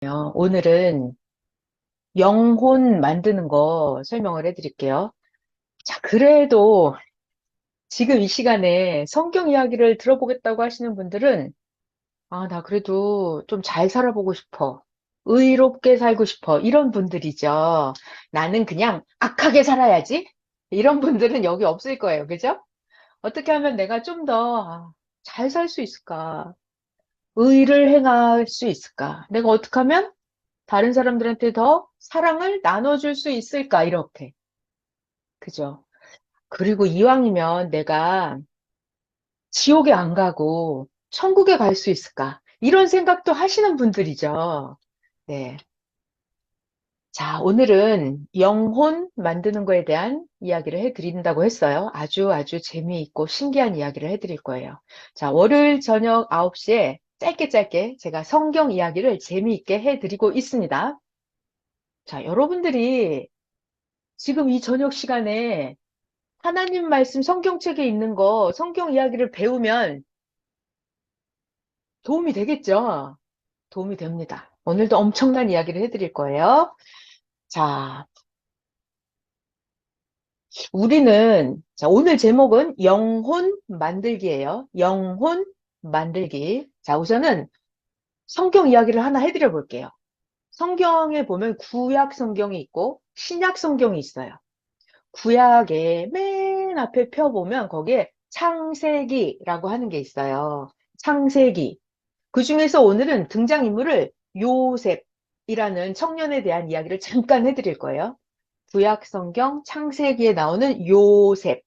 오늘은 영혼 만드는 거 설명을 해드릴게요. 자, 그래도 지금 이 시간에 성경 이야기를 들어보겠다고 하시는 분들은, 나 그래도 좀 잘 살아보고 싶어. 의롭게 살고 싶어. 이런 분들이죠. 나는 그냥 악하게 살아야지. 이런 분들은 여기 없을 거예요. 그죠? 어떻게 하면 내가 좀 더 잘 살 수 있을까? 의를 행할 수 있을까? 내가 어떻게 하면 다른 사람들한테 더 사랑을 나눠줄 수 있을까? 이렇게. 그죠? 그리고 이왕이면 내가 지옥에 안 가고 천국에 갈 수 있을까? 이런 생각도 하시는 분들이죠. 네. 자, 오늘은 영혼 만드는 거에 대한 이야기를 해드린다고 했어요. 아주 아주 재미있고 신기한 이야기를 해드릴 거예요. 자, 월요일 저녁 9시에 짧게 짧게 제가 성경 이야기를 재미있게 해드리고 있습니다. 자, 여러분들이 지금 이 저녁 시간에 하나님 말씀 성경책에 있는 거, 성경 이야기를 배우면 도움이 되겠죠? 도움이 됩니다. 오늘도 엄청난 이야기를 해드릴 거예요. 자, 자, 오늘 제목은 영혼 만들기예요. 영혼 만들기. 자, 우선은 성경 이야기를 하나 해드려 볼게요. 성경에 보면 구약 성경이 있고 신약 성경이 있어요. 구약의 맨 앞에 펴보면 거기에 창세기라고 하는 게 있어요. 창세기. 그 중에서 오늘은 등장인물을 요셉이라는 청년에 대한 이야기를 잠깐 해드릴 거예요. 구약 성경 창세기에 나오는 요셉.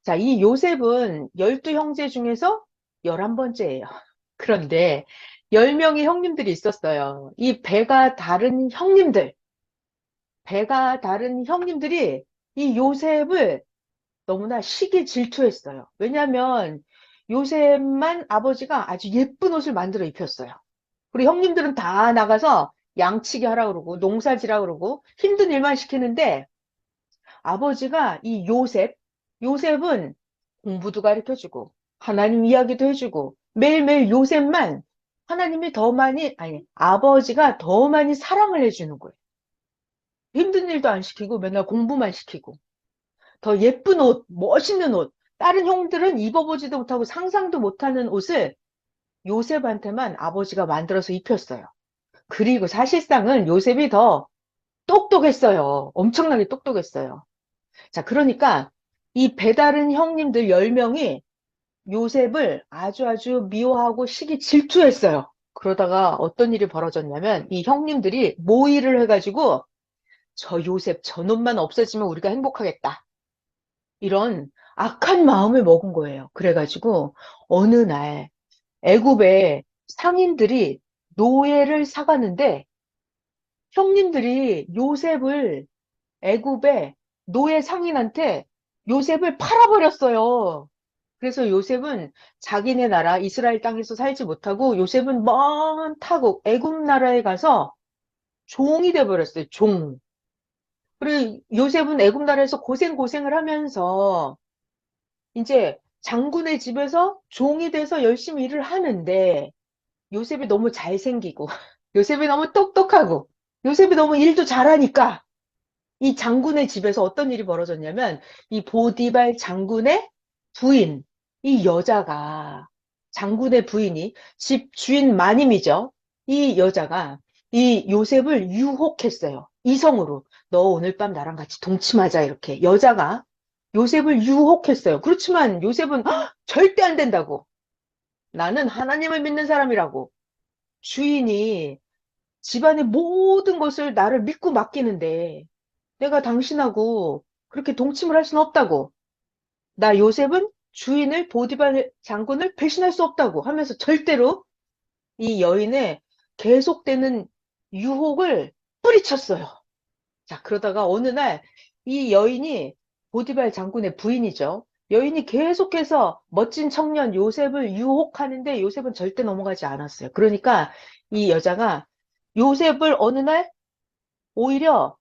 자, 이 요셉은 12형제 중에서 11번째예요. 그런데 10명의 형님들이 있었어요. 이 배가 다른 형님들이 이 요셉을 너무나 시기 질투했어요. 왜냐하면 요셉만 아버지가 아주 예쁜 옷을 만들어 입혔어요. 우리 형님들은 다 나가서 양치기 하라 그러고 농사지라 그러고 힘든 일만 시키는데 아버지가 요셉은 공부도 가르쳐주고 하나님 이야기도 해주고 매일매일 요셉만 하나님이 더 많이, 아니, 아버지가 더 많이 사랑을 해주는 거예요. 힘든 일도 안 시키고 맨날 공부만 시키고 더 예쁜 옷, 멋있는 옷, 다른 형들은 입어보지도 못하고 상상도 못하는 옷을 요셉한테만 아버지가 만들어서 입혔어요. 그리고 사실상은 요셉이 더 똑똑했어요. 엄청나게 똑똑했어요. 자, 그러니까 이 배다른 형님들 10명이 요셉을 아주 아주 미워하고 시기 질투했어요. 그러다가 어떤 일이 벌어졌냐면 이 형님들이 모의를 해가지고 저 요셉 저놈만 없어지면 우리가 행복하겠다. 이런 악한 마음을 먹은 거예요. 그래가지고 어느 날 애굽의 상인들이 노예를 사가는데 형님들이 요셉을 애굽의 노예 상인한테 요셉을 팔아버렸어요. 그래서 요셉은 자기네 나라 이스라엘 땅에서 살지 못하고 요셉은 먼 타국 애굽 나라에 가서 종이 돼버렸어요. 종. 그리고 요셉은 애굽 나라에서 고생을 하면서 이제 장군의 집에서 종이 돼서 열심히 일을 하는데 요셉이 너무 잘생기고 요셉이 너무 똑똑하고 요셉이 너무 일도 잘하니까 이 장군의 집에서 어떤 일이 벌어졌냐면 이 보디발 장군의 부인, 이 여자가 장군의 부인이 집 주인 마님이죠. 이 여자가 이 요셉을 유혹했어요. 이성으로. 너 오늘 밤 나랑 같이 동침하자 이렇게 여자가 요셉을 유혹했어요. 그렇지만 요셉은 "헉, 절대 안 된다고. 나는 하나님을 믿는 사람이라고. 주인이 집안의 모든 것을 나를 믿고 맡기는데 내가 당신하고 그렇게 동침을 할 수는 없다고. 나 요셉은 주인을 보디발 장군을 배신할 수 없다고 하면서 절대로 이 여인의 계속되는 유혹을 뿌리쳤어요. 자, 그러다가 어느 날 이 여인이 보디발 장군의 부인이죠. 여인이 계속해서 멋진 청년 요셉을 유혹하는데 요셉은 절대 넘어가지 않았어요. 그러니까 이 여자가 요셉을 어느 날 오히려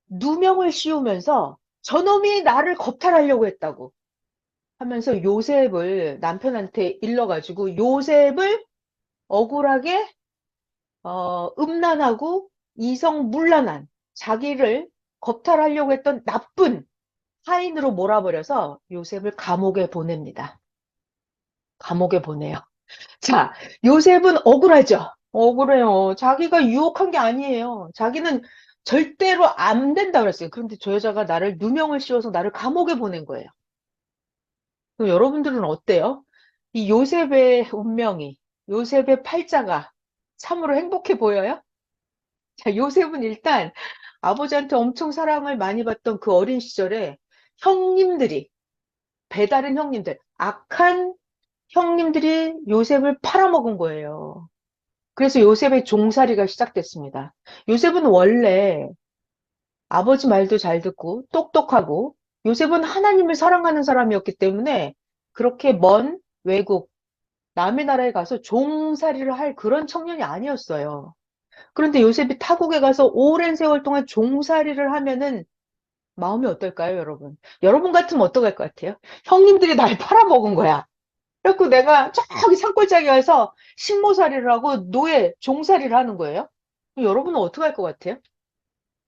누명을 씌우면서 저놈이 나를 겁탈하려고 했다고 하면서 요셉을 남편한테 일러가지고 요셉을 억울하게 음란하고 이성물란한 자기를 겁탈하려고 했던 나쁜 하인으로 몰아버려서 요셉을 감옥에 보냅니다. 감옥에 보내요. 자, 요셉은 억울하죠? 억울해요. 자기가 유혹한 게 아니에요. 자기는 절대로 안 된다 그랬어요. 그런데 저 여자가 나를 누명을 씌워서 나를 감옥에 보낸 거예요. 그럼 여러분들은 어때요? 이 요셉의 운명이, 요셉의 팔자가 참으로 행복해 보여요? 자, 요셉은 일단 아버지한테 엄청 사랑을 많이 받던 그 어린 시절에 형님들이, 배다른 형님들, 악한 형님들이 요셉을 팔아먹은 거예요. 그래서 요셉의 종살이가 시작됐습니다. 요셉은 원래 아버지 말도 잘 듣고 똑똑하고 요셉은 하나님을 사랑하는 사람이었기 때문에 그렇게 먼 외국, 남의 나라에 가서 종살이를 할 그런 청년이 아니었어요. 그런데 요셉이 타국에 가서 오랜 세월 동안 종살이를 하면은 마음이 어떨까요, 여러분? 여러분 같으면 어떡할 것 같아요? 형님들이 날 팔아먹은 거야. 그래갖고 내가 저기 산골짜기 가서 식모살이를 하고 노예, 종살이를 하는 거예요? 그럼 여러분은 어떻게 할 것 같아요?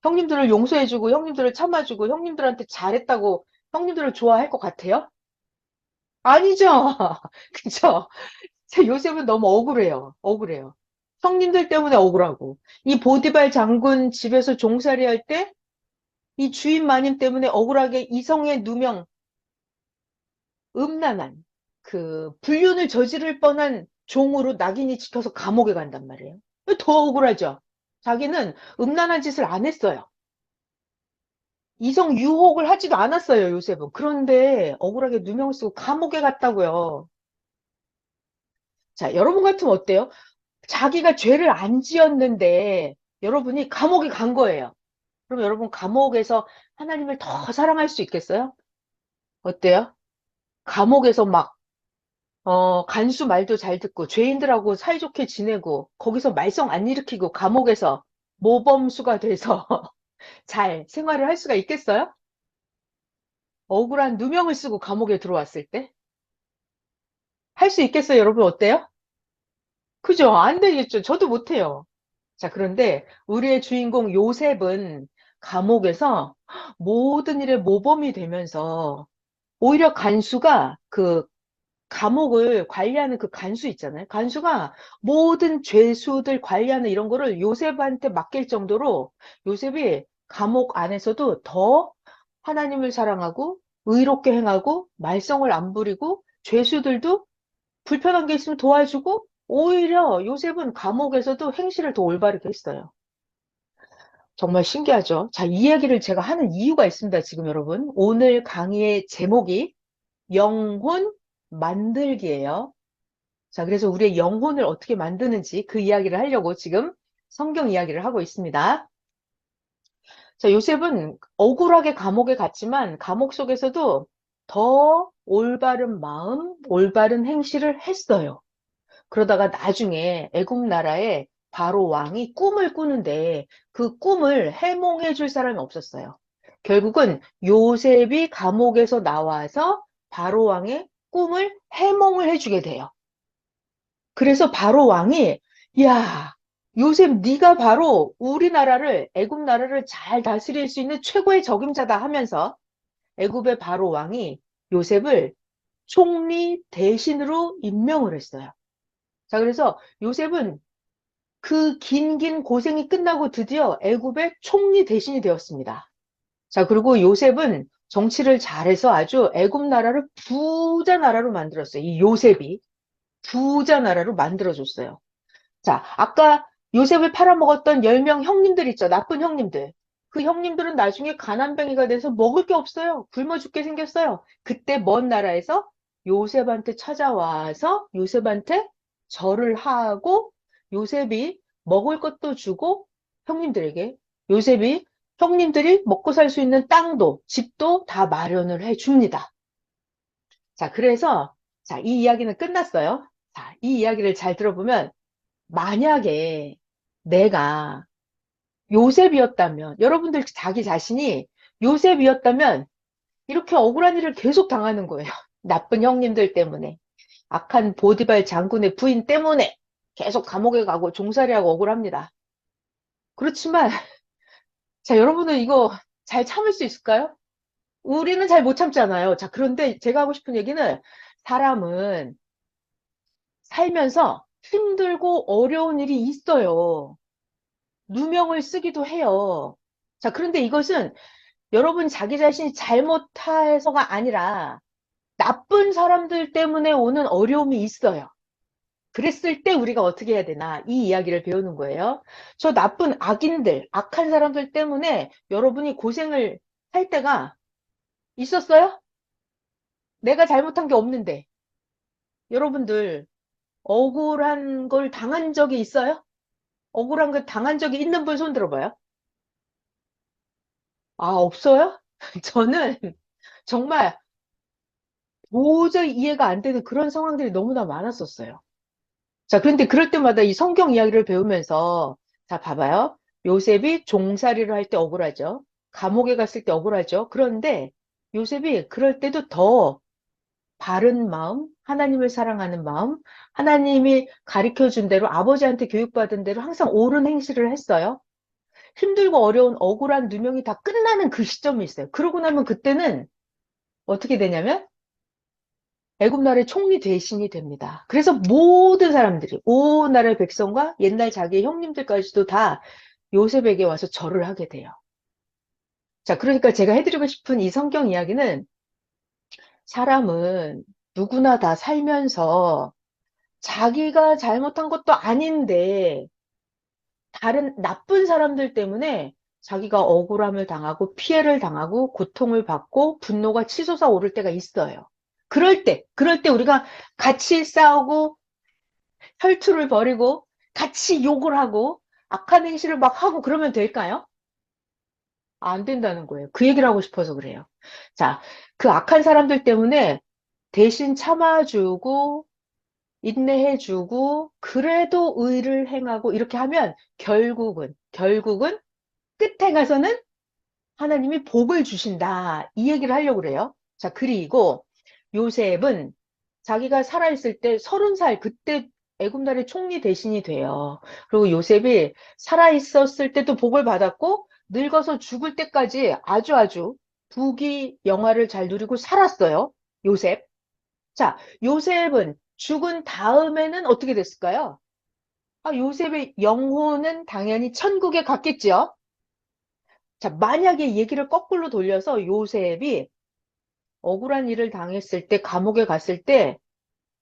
형님들을 용서해주고, 형님들을 참아주고, 형님들한테 잘했다고 형님들을 좋아할 것 같아요? 아니죠. 그죠? 요셉은 너무 억울해요. 억울해요. 형님들 때문에 억울하고. 이 보디발 장군 집에서 종살이 할 때 이 주인 마님 때문에 억울하게 이성의 누명, 음란한 그 불륜을 저지를 뻔한 종으로 낙인이 찍혀서 감옥에 간단 말이에요. 더 억울하죠. 자기는 음란한 짓을 안 했어요. 이성 유혹을 하지도 않았어요, 요셉은. 그런데 억울하게 누명 쓰고 감옥에 갔다고요. 자, 여러분 같으면 어때요? 자기가 죄를 안 지었는데 여러분이 감옥에 간 거예요. 그럼 여러분 감옥에서 하나님을 더 사랑할 수 있겠어요? 어때요? 감옥에서 막 간수 말도 잘 듣고 죄인들하고 사이좋게 지내고 거기서 말썽 안 일으키고 감옥에서 모범수가 돼서 잘 생활을 할 수가 있겠어요? 억울한 누명을 쓰고 감옥에 들어왔을 때? 할 수 있겠어요, 여러분? 어때요? 그죠? 안 되겠죠. 저도 못해요. 자, 그런데 우리의 주인공 요셉은 감옥에서 모든 일의 모범이 되면서 오히려 간수가 그 감옥을 관리하는 그 간수 있잖아요. 간수가 모든 죄수들 관리하는 이런 거를 요셉한테 맡길 정도로 요셉이 감옥 안에서도 더 하나님을 사랑하고 의롭게 행하고 말썽을 안 부리고 죄수들도 불편한 게 있으면 도와주고 오히려 요셉은 감옥에서도 행실을 더 올바르게 했어요. 정말 신기하죠? 자, 이 이야기를 제가 하는 이유가 있습니다. 지금 여러분. 오늘 강의의 제목이 영혼 만들기예요. 자, 그래서 우리의 영혼을 어떻게 만드는지 그 이야기를 하려고 지금 성경 이야기를 하고 있습니다. 자, 요셉은 억울하게 감옥에 갔지만 감옥 속에서도 더 올바른 마음, 올바른 행실을 했어요. 그러다가 나중에 애굽 나라에 바로 왕이 꿈을 꾸는데 그 꿈을 해몽해 줄 사람이 없었어요. 결국은 요셉이 감옥에서 나와서 바로 왕의 꿈을 해몽을 해주게 돼요. 그래서 바로 왕이 야, 요셉 네가 바로 우리나라를 애굽 나라를 잘 다스릴 수 있는 최고의 적임자다 하면서 애굽의 바로 왕이 요셉을 총리 대신으로 임명을 했어요. 자, 그래서 요셉은 그 긴 고생이 끝나고 드디어 애굽의 총리 대신이 되었습니다. 자, 그리고 요셉은 정치를 잘해서 아주 애굽 나라를 부자 나라로 만들었어요. 이 요셉이 부자 나라로 만들어줬어요. 자, 아까 요셉을 팔아먹었던 10명 형님들 있죠. 나쁜 형님들. 그 형님들은 나중에 가난뱅이가 돼서 먹을 게 없어요. 굶어 죽게 생겼어요. 그때 먼 나라에서 요셉한테 찾아와서 요셉한테 절을 하고 요셉이 먹을 것도 주고 형님들에게 요셉이 형님들이 먹고 살 수 있는 땅도 집도 다 마련을 해 줍니다. 자, 그래서 자, 이 이야기는 끝났어요. 자, 이 이야기를 잘 들어보면 만약에 내가 요셉이었다면, 여러분들 자기 자신이 요셉이었다면 이렇게 억울한 일을 계속 당하는 거예요. 나쁜 형님들 때문에, 악한 보디발 장군의 부인 때문에. 계속 감옥에 가고 종살이하고 억울합니다. 그렇지만, 자, 여러분은 이거 잘 참을 수 있을까요? 우리는 잘 못 참잖아요. 자, 그런데 제가 하고 싶은 얘기는 사람은 살면서 힘들고 어려운 일이 있어요. 누명을 쓰기도 해요. 자, 그런데 이것은 여러분 자기 자신이 잘못해서가 아니라 나쁜 사람들 때문에 오는 어려움이 있어요. 그랬을 때 우리가 어떻게 해야 되나 이 이야기를 배우는 거예요. 저 나쁜 악인들, 악한 사람들 때문에 여러분이 고생을 할 때가 있었어요? 내가 잘못한 게 없는데 여러분들 억울한 걸 당한 적이 있어요? 억울한 걸 당한 적이 있는 분 손 들어봐요. 아, 없어요? 저는 정말 도저히 이해가 안 되는 그런 상황들이 너무나 많았었어요. 자, 그런데 그럴 때마다 이 성경 이야기를 배우면서, 자, 봐봐요. 요셉이 종살이를 할 때 억울하죠. 감옥에 갔을 때 억울하죠. 그런데 요셉이 그럴 때도 더 바른 마음, 하나님을 사랑하는 마음, 하나님이 가르쳐 준 대로 아버지한테 교육받은 대로 항상 옳은 행실을 했어요. 힘들고 어려운 억울한 누명이 다 끝나는 그 시점이 있어요. 그러고 나면 그때는 어떻게 되냐면 애굽 나라의 총리 대신이 됩니다. 그래서 모든 사람들이 온 나라의 백성과 옛날 자기의 형님들까지도 다 요셉에게 와서 절을 하게 돼요. 자, 그러니까 제가 해드리고 싶은 이 성경 이야기는 사람은 누구나 다 살면서 자기가 잘못한 것도 아닌데 다른 나쁜 사람들 때문에 자기가 억울함을 당하고 피해를 당하고 고통을 받고 분노가 치솟아 오를 때가 있어요. 그럴 때 우리가 같이 싸우고 혈투를 벌이고 같이 욕을 하고 악한 행실을 막 하고 그러면 될까요? 안 된다는 거예요. 그 얘기를 하고 싶어서 그래요. 자, 그 악한 사람들 때문에 대신 참아주고 인내해주고 그래도 의를 행하고 이렇게 하면 결국은 끝에 가서는 하나님이 복을 주신다. 이 얘기를 하려고 그래요. 자, 그리고 요셉은 자기가 살아있을 때 30살 그때 애굽나라의 총리 대신이 돼요. 그리고 요셉이 살아있었을 때도 복을 받았고 늙어서 죽을 때까지 아주 부귀 영화를 잘 누리고 살았어요. 요셉. 자, 요셉은 죽은 다음에는 어떻게 됐을까요? 아, 요셉의 영혼은 당연히 천국에 갔겠죠. 자, 만약에 얘기를 거꾸로 돌려서 요셉이 억울한 일을 당했을 때, 감옥에 갔을 때,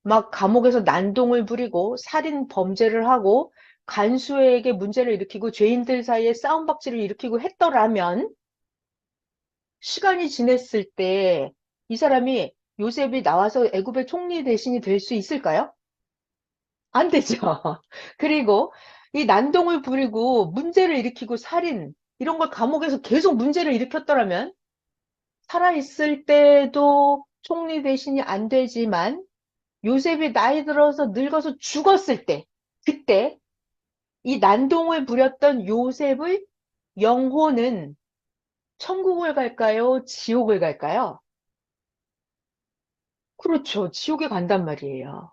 막 감옥에서 난동을 부리고 살인 범죄를 하고 간수에게 문제를 일으키고 죄인들 사이에 싸움박질을 일으키고 했더라면 시간이 지났을 때 이 사람이 요셉이 나와서 애굽의 총리 대신이 될 수 있을까요? 안 되죠. 그리고 이 난동을 부리고 문제를 일으키고 살인 이런 걸 감옥에서 계속 문제를 일으켰더라면 살아있을 때도 총리 대신이 안 되지만 요셉이 나이 들어서 늙어서 죽었을 때, 그때 이 난동을 부렸던 요셉의 영혼은 천국을 갈까요? 지옥을 갈까요? 그렇죠. 지옥에 간단 말이에요.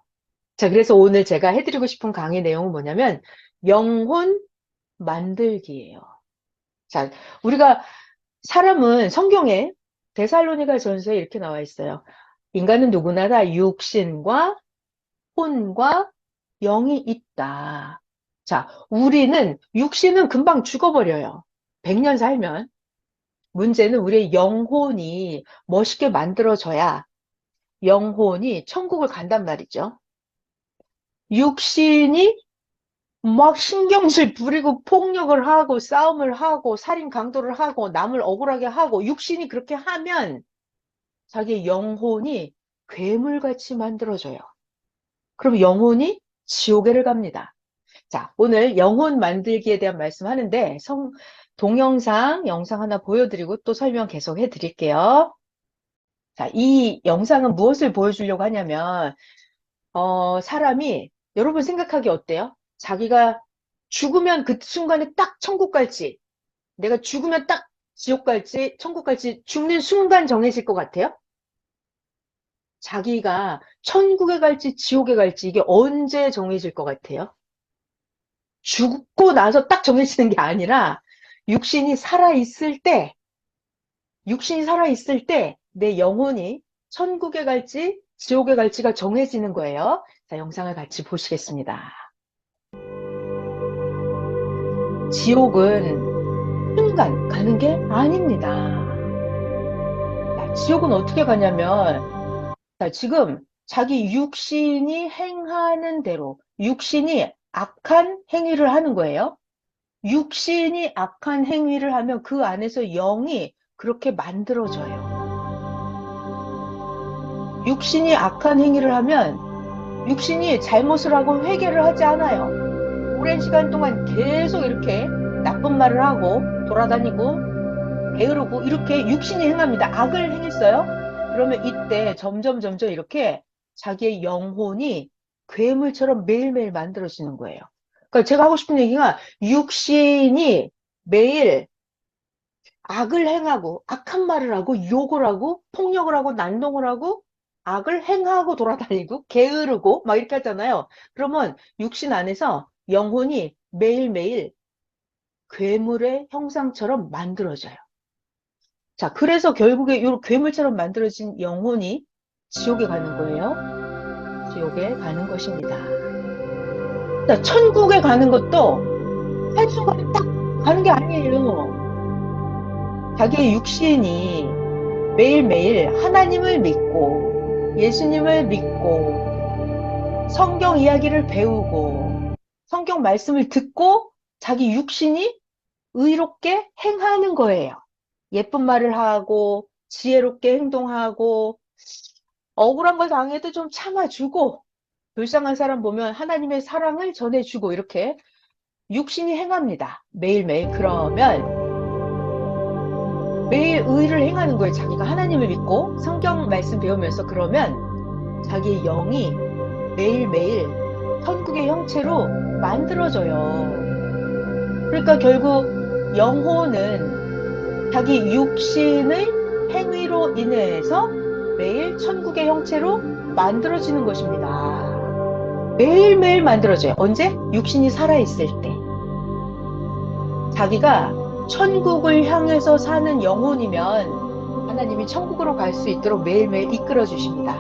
자, 그래서 오늘 제가 해드리고 싶은 강의 내용은 뭐냐면 영혼 만들기예요. 자, 우리가 사람은 성경에 데살로니가 전서에 이렇게 나와 있어요. 인간은 누구나 다 육신과 혼과 영이 있다. 자, 우리는 육신은 금방 죽어버려요. 100년 살면. 문제는 우리의 영혼이 멋있게 만들어져야 영혼이 천국을 간단 말이죠. 육신이 막 신경질 부리고 폭력을 하고 싸움을 하고 살인 강도를 하고 남을 억울하게 하고 육신이 그렇게 하면 자기 영혼이 괴물같이 만들어져요. 그럼 영혼이 지옥에를 갑니다. 자, 오늘 영혼 만들기에 대한 말씀하는데 동영상 영상 하나 보여드리고 또 설명 계속 해드릴게요. 자, 이 영상은 무엇을 보여주려고 하냐면 사람이 여러분 생각하기 어때요? 자기가 죽으면 그 순간에 딱 천국 갈지 내가 죽으면 딱 지옥 갈지 천국 갈지 죽는 순간 정해질 것 같아요? 자기가 천국에 갈지 지옥에 갈지 이게 언제 정해질 것 같아요? 죽고 나서 딱 정해지는 게 아니라 육신이 살아있을 때, 육신이 살아있을 때 내 영혼이 천국에 갈지 지옥에 갈지가 정해지는 거예요. 자, 영상을 같이 보시겠습니다. 지옥은 순간 가는 게 아닙니다. 자, 지옥은 어떻게 가냐면, 자, 지금 자기 육신이 행하는 대로, 육신이 악한 행위를 하는 거예요. 육신이 악한 행위를 하면 그 안에서 영이 그렇게 만들어져요. 육신이 악한 행위를 하면 육신이 잘못을 하고 회개를 하지 않아요. 오랜 시간 동안 계속 이렇게 나쁜 말을 하고 돌아다니고 게으르고 이렇게 육신이 행합니다. 악을 행했어요. 그러면 이때 점점 이렇게 자기의 영혼이 괴물처럼 매일매일 만들어지는 거예요. 그러니까 제가 하고 싶은 얘기가 육신이 매일 악을 행하고 악한 말을 하고 욕을 하고 폭력을 하고 난동을 하고 악을 행하고 돌아다니고 게으르고 막 이렇게 하잖아요. 그러면 육신 안에서 영혼이 매일매일 괴물의 형상처럼 만들어져요. 자, 그래서 결국에 이 괴물처럼 만들어진 영혼이 지옥에 가는 거예요. 지옥에 가는 것입니다. 자, 천국에 가는 것도 한순간에 딱 가는 게 아니에요. 자기의 육신이 매일매일 하나님을 믿고 예수님을 믿고 성경 이야기를 배우고 성경 말씀을 듣고 자기 육신이 의롭게 행하는 거예요. 예쁜 말을 하고 지혜롭게 행동하고 억울한 걸 당해도 좀 참아주고 불쌍한 사람 보면 하나님의 사랑을 전해주고 이렇게 육신이 행합니다. 매일매일. 그러면 매일 의를 행하는 거예요. 자기가 하나님을 믿고 성경 말씀 배우면서 그러면 자기 영이 매일매일 천국의 형체로 만들어져요. 그러니까 결국 영혼은 자기 육신의 행위로 인해서 매일 천국의 형체로 만들어지는 것입니다. 매일매일 만들어져요. 언제? 육신이 살아있을 때. 자기가 천국을 향해서 사는 영혼이면 하나님이 천국으로 갈 수 있도록 매일매일 이끌어 주십니다.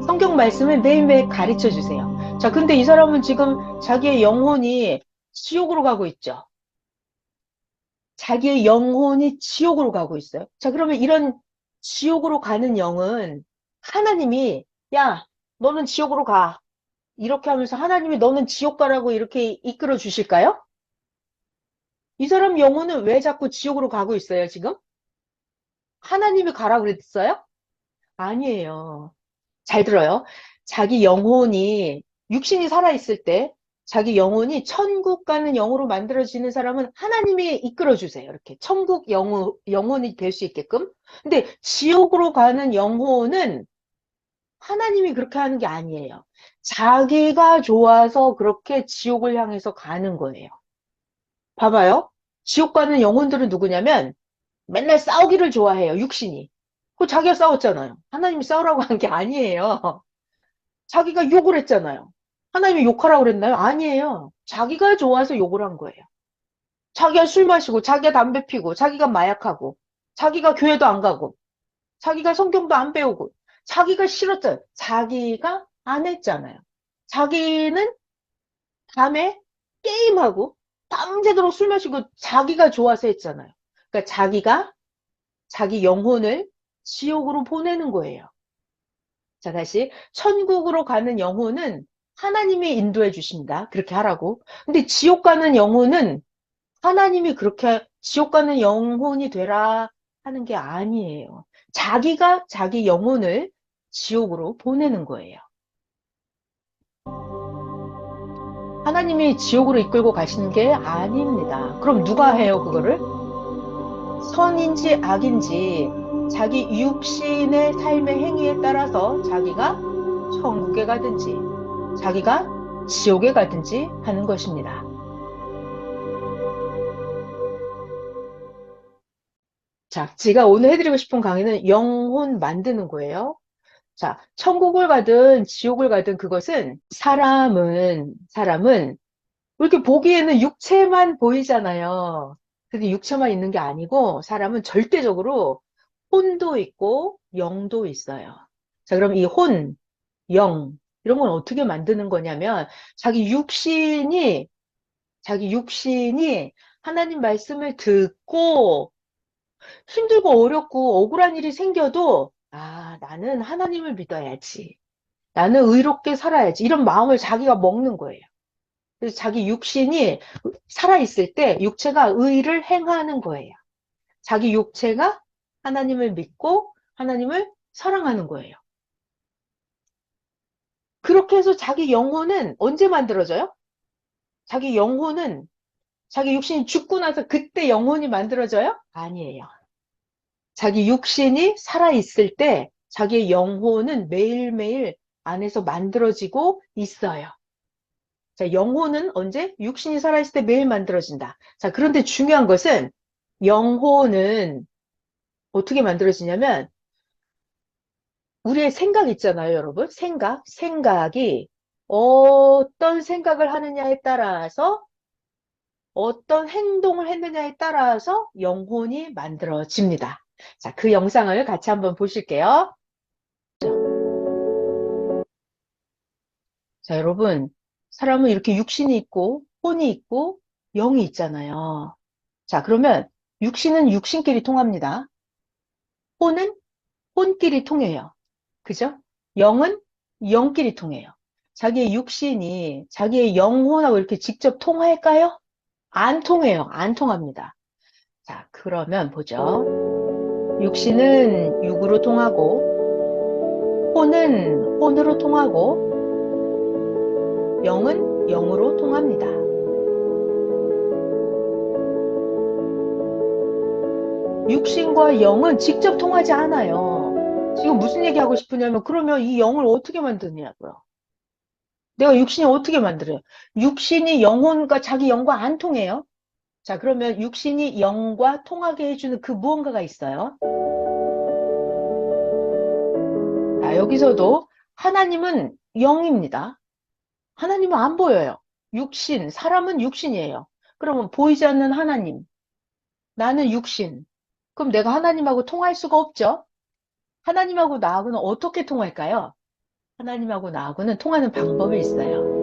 성경 말씀을 매일매일 가르쳐 주세요. 자, 근데 이 사람은 지금 자기의 영혼이 지옥으로 가고 있죠. 자기의 영혼이 지옥으로 가고 있어요. 자, 그러면 이런 지옥으로 가는 영은 하나님이 야, 너는 지옥으로 가. 이렇게 하면서 하나님이 너는 지옥 가라고 이렇게 이끌어 주실까요? 이 사람 영혼은 왜 자꾸 지옥으로 가고 있어요, 지금? 하나님이 가라고 그랬어요? 아니에요. 잘 들어요. 자기 영혼이, 육신이 살아있을 때, 자기 영혼이 천국 가는 영으로 만들어지는 사람은 하나님이 이끌어주세요. 이렇게. 천국 영혼이 될 수 있게끔. 근데 지옥으로 가는 영혼은 하나님이 그렇게 하는 게 아니에요. 자기가 좋아서 그렇게 지옥을 향해서 가는 거예요. 봐봐요. 지옥 가는 영혼들은 누구냐면 맨날 싸우기를 좋아해요, 육신이. 그 자기가 싸웠잖아요. 하나님이 싸우라고 한 게 아니에요. 자기가 욕을 했잖아요. 하나님이 욕하라고 그랬나요? 아니에요. 자기가 좋아서 욕을 한 거예요. 자기가 술 마시고, 자기가 담배 피고, 자기가 마약하고, 자기가 교회도 안 가고, 자기가 성경도 안 배우고, 자기가 싫었잖아요. 자기가 안 했잖아요. 자기는 밤에 게임하고, 밤새도록 술 마시고, 자기가 좋아서 했잖아요. 그러니까 자기가 자기 영혼을 지옥으로 보내는 거예요. 자, 다시. 천국으로 가는 영혼은 하나님이 인도해 주십니다. 그렇게 하라고. 근데 지옥 가는 영혼은 하나님이 그렇게 지옥 가는 영혼이 되라 하는 게 아니에요. 자기가 자기 영혼을 지옥으로 보내는 거예요. 하나님이 지옥으로 이끌고 가시는 게 아닙니다. 그럼 누가 해요, 그거를? 선인지 악인지 자기 육신의 삶의 행위에 따라서 자기가 천국에 가든지 자기가 지옥에 가든지 하는 것입니다. 자, 제가 오늘 해드리고 싶은 강의는 영혼 만드는 거예요. 자, 천국을 가든 지옥을 가든 그것은 사람은 이렇게 보기에는 육체만 보이잖아요. 근데 육체만 있는 게 아니고 사람은 절대적으로 혼도 있고 영도 있어요. 자, 그럼 이 혼, 영, 이런 건 어떻게 만드는 거냐면 자기 육신이, 자기 육신이 하나님 말씀을 듣고 힘들고 어렵고 억울한 일이 생겨도 아, 나는 하나님을 믿어야지. 나는 의롭게 살아야지. 이런 마음을 자기가 먹는 거예요. 그래서 자기 육신이 살아있을 때 육체가 의를 행하는 거예요. 자기 육체가 하나님을 믿고 하나님을 사랑하는 거예요. 그렇게 해서 자기 영혼은 언제 만들어져요? 자기 영혼은 자기 육신이 죽고 나서 그때 영혼이 만들어져요? 아니에요. 자기 육신이 살아있을 때 자기의 영혼은 매일매일 안에서 만들어지고 있어요. 자, 영혼은 언제? 육신이 살아있을 때 매일 만들어진다. 자, 그런데 중요한 것은 영혼은 어떻게 만들어지냐면 우리의 생각 있잖아요, 여러분. 생각이 어떤 생각을 하느냐에 따라서 어떤 행동을 했느냐에 따라서 영혼이 만들어집니다. 자, 그 영상을 같이 한번 보실게요. 자, 여러분. 사람은 이렇게 육신이 있고 혼이 있고 영이 있잖아요. 자, 그러면 육신은 육신끼리 통합니다. 혼은 혼끼리 통해요. 그죠? 영은 영끼리 통해요. 자기의 육신이 자기의 영혼하고 이렇게 직접 통할까요? 안 통해요. 안 통합니다. 자, 그러면 보죠. 육신은 육으로 통하고, 혼은 혼으로 통하고, 영은 영으로 통합니다. 육신과 영은 직접 통하지 않아요. 지금 무슨 얘기하고 싶으냐면, 그러면 이 영을 어떻게 만드냐고요. 내가 육신이 어떻게 만들어요? 육신이 영혼과 자기 영과 안 통해요. 자, 그러면 육신이 영과 통하게 해주는 그 무언가가 있어요. 자, 여기서도 하나님은 영입니다. 하나님은 안 보여요. 육신, 사람은 육신이에요. 그러면 보이지 않는 하나님, 나는 육신. 그럼 내가 하나님하고 통할 수가 없죠? 하나님하고 나하고는 어떻게 통할까요? 하나님하고 나하고는 통하는 방법이 있어요.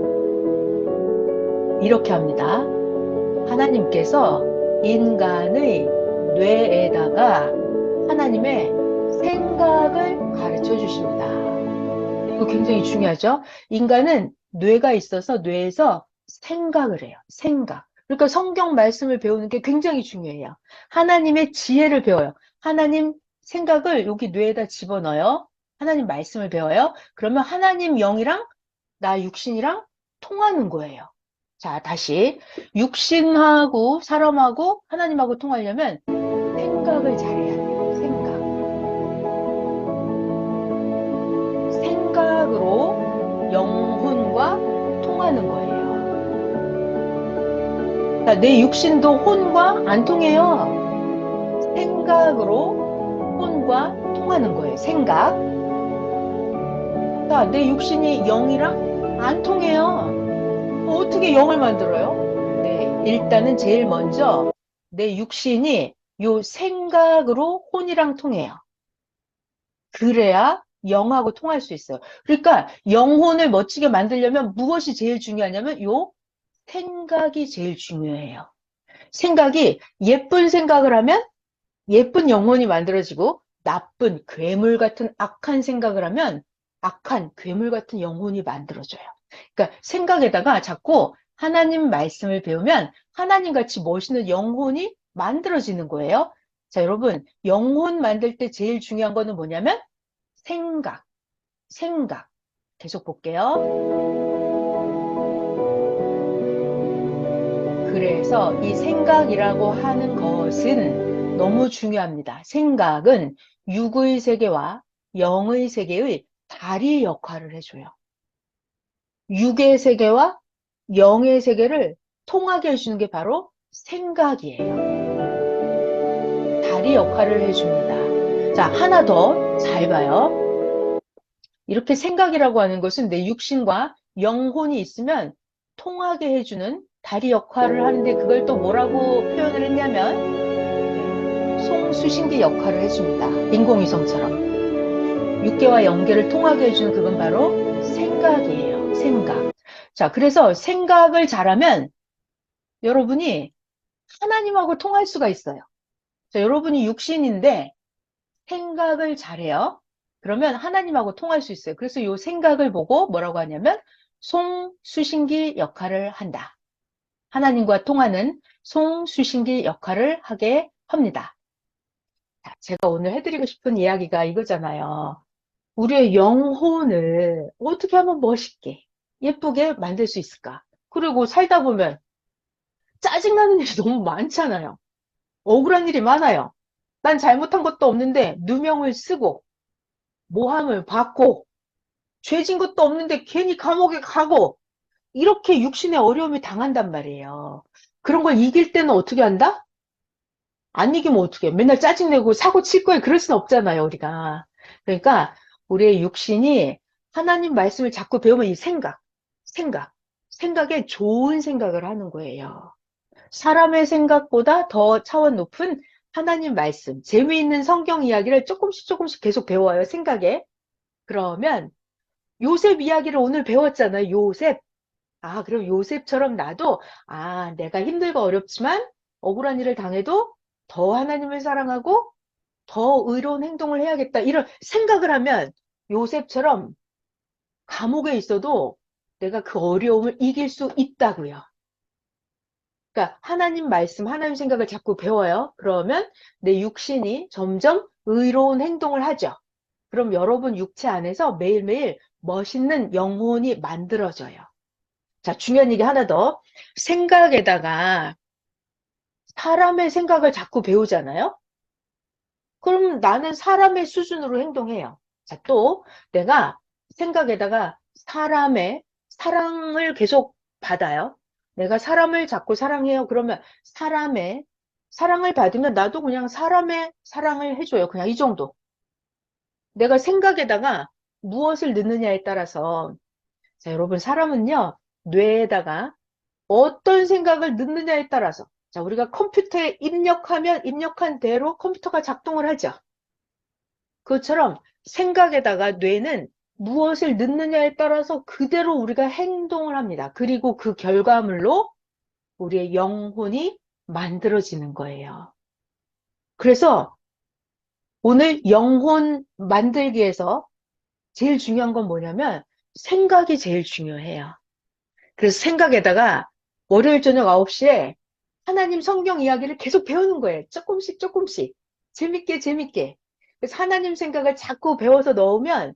이렇게 합니다. 하나님께서 인간의 뇌에다가 하나님의 생각을 가르쳐 주십니다. 이거 굉장히 중요하죠? 인간은 뇌가 있어서 뇌에서 생각을 해요. 생각. 그러니까 성경 말씀을 배우는 게 굉장히 중요해요. 하나님의 지혜를 배워요. 하나님 생각을 여기 뇌에다 집어넣어요. 하나님 말씀을 배워요. 그러면 하나님 영이랑 나 육신이랑 통하는 거예요. 자, 다시. 육신하고 사람하고 하나님하고 통하려면 생각을 잘해야 돼요. 생각으로 영혼과 통하는 거예요. 자, 내 육신도 혼과 안 통해요. 생각으로 혼과 통하는 거예요. 생각. 자, 내 육신이 영이랑 안 통해요. 어떻게 영을 만들어요? 네, 일단은 제일 먼저 내 육신이 요 생각으로 혼이랑 통해요. 그래야 영하고 통할 수 있어요. 그러니까 영혼을 멋지게 만들려면 무엇이 제일 중요하냐면 요 생각이 제일 중요해요. 생각이 예쁜 생각을 하면 예쁜 영혼이 만들어지고 나쁜 괴물 같은 악한 생각을 하면 악한 괴물 같은 영혼이 만들어져요. 그러니까 생각에다가 자꾸 하나님 말씀을 배우면 하나님 같이 멋있는 영혼이 만들어지는 거예요. 자, 여러분, 영혼 만들 때 제일 중요한 거는 뭐냐면 생각, 생각. 계속 볼게요. 그래서 이 생각이라고 하는 것은 너무 중요합니다. 생각은 육의 세계와 영의 세계의 다리 역할을 해줘요. 육의 세계와 영의 세계를 통하게 해주는 게 바로 생각이에요. 다리 역할을 해줍니다. 자, 하나 더 잘 봐요. 이렇게 생각이라고 하는 것은 내 육신과 영혼이 있으면 통하게 해주는 다리 역할을 하는데 그걸 또 뭐라고 표현을 했냐면 송수신기 역할을 해줍니다. 인공위성처럼. 육계와 영계를 통하게 해주는 그건 바로 생각이에요. 생각. 자, 그래서 생각을 잘하면 여러분이 하나님하고 통할 수가 있어요. 자, 여러분이 육신인데 생각을 잘해요. 그러면 하나님하고 통할 수 있어요. 그래서 이 생각을 보고 뭐라고 하냐면 송수신기 역할을 한다. 하나님과 통하는 송수신기 역할을 하게 합니다. 자, 제가 오늘 해드리고 싶은 이야기가 이거잖아요. 우리의 영혼을 어떻게 하면 멋있게, 예쁘게 만들 수 있을까? 그리고 살다 보면 짜증나는 일이 너무 많잖아요. 억울한 일이 많아요. 난 잘못한 것도 없는데 누명을 쓰고 모함을 받고 죄진 것도 없는데 괜히 감옥에 가고 이렇게 육신의 어려움이 당한단 말이에요. 그런 걸 이길 때는 어떻게 한다? 안 이기면 어떻게 해? 맨날 짜증내고 사고 칠 거에 그럴 순 없잖아요, 우리가. 그러니까 우리의 육신이 하나님 말씀을 자꾸 배우면 이 생각에 좋은 생각을 하는 거예요. 사람의 생각보다 더 차원 높은 하나님 말씀, 재미있는 성경 이야기를 조금씩 계속 배워요, 생각에. 그러면 요셉 이야기를 오늘 배웠잖아요, 요셉. 아, 그럼 요셉처럼 나도, 아, 내가 힘들고 어렵지만 억울한 일을 당해도 더 하나님을 사랑하고 더 의로운 행동을 해야겠다. 이런 생각을 하면 요셉처럼 감옥에 있어도 내가 그 어려움을 이길 수 있다고요. 그러니까 하나님 말씀, 하나님 생각을 자꾸 배워요. 그러면 내 육신이 점점 의로운 행동을 하죠. 그럼 여러분 육체 안에서 매일매일 멋있는 영혼이 만들어져요. 자, 중요한 얘기 하나 더. 생각에다가 사람의 생각을 자꾸 배우잖아요? 그럼 나는 사람의 수준으로 행동해요. 자, 또 내가 생각에다가 사람의 사랑을 계속 받아요. 내가 사람을 자꾸 사랑해요. 그러면 사람의 사랑을 받으면 나도 그냥 사람의 사랑을 해줘요. 그냥 이 정도. 내가 생각에다가 무엇을 넣느냐에 따라서 자, 여러분 사람은요. 뇌에다가 어떤 생각을 넣느냐에 따라서 자, 우리가 컴퓨터에 입력하면 입력한 대로 컴퓨터가 작동을 하죠. 그것처럼 생각에다가 뇌는 무엇을 넣느냐에 따라서 그대로 우리가 행동을 합니다. 그리고 그 결과물로 우리의 영혼이 만들어지는 거예요. 그래서 오늘 영혼 만들기에서 제일 중요한 건 뭐냐면 생각이 제일 중요해요. 그래서 생각에다가 월요일 저녁 9시에 하나님 성경 이야기를 계속 배우는 거예요. 조금씩. 재밌게. 그래서 하나님 생각을 자꾸 배워서 넣으면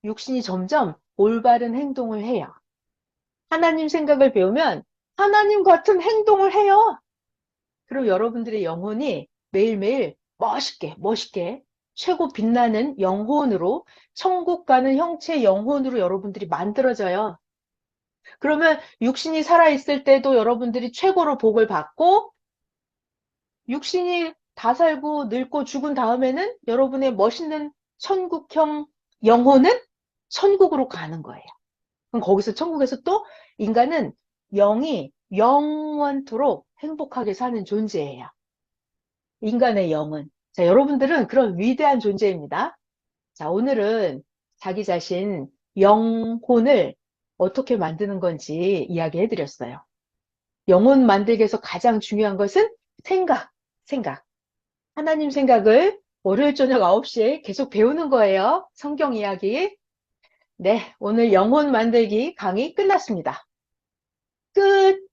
육신이 점점 올바른 행동을 해요. 하나님 생각을 배우면 하나님 같은 행동을 해요. 그리고 여러분들의 영혼이 매일매일 멋있게 최고 빛나는 영혼으로 천국 가는 형체의 영혼으로 여러분들이 만들어져요. 그러면 육신이 살아있을 때도 여러분들이 최고로 복을 받고 육신이 다 살고 늙고 죽은 다음에는 여러분의 멋있는 천국형 영혼은 천국으로 가는 거예요. 그럼 거기서 천국에서 또 인간은 영이 영원토록 행복하게 사는 존재예요. 인간의 영은. 자, 여러분들은 그런 위대한 존재입니다. 자, 오늘은 자기 자신 영혼을 어떻게 만드는 건지 이야기해 드렸어요. 영혼 만들기 위해서 가장 중요한 것은 생각. 하나님 생각을 월요일 저녁 9시에 계속 배우는 거예요. 성경 이야기. 네, 오늘 영혼 만들기 강의 끝났습니다. 끝!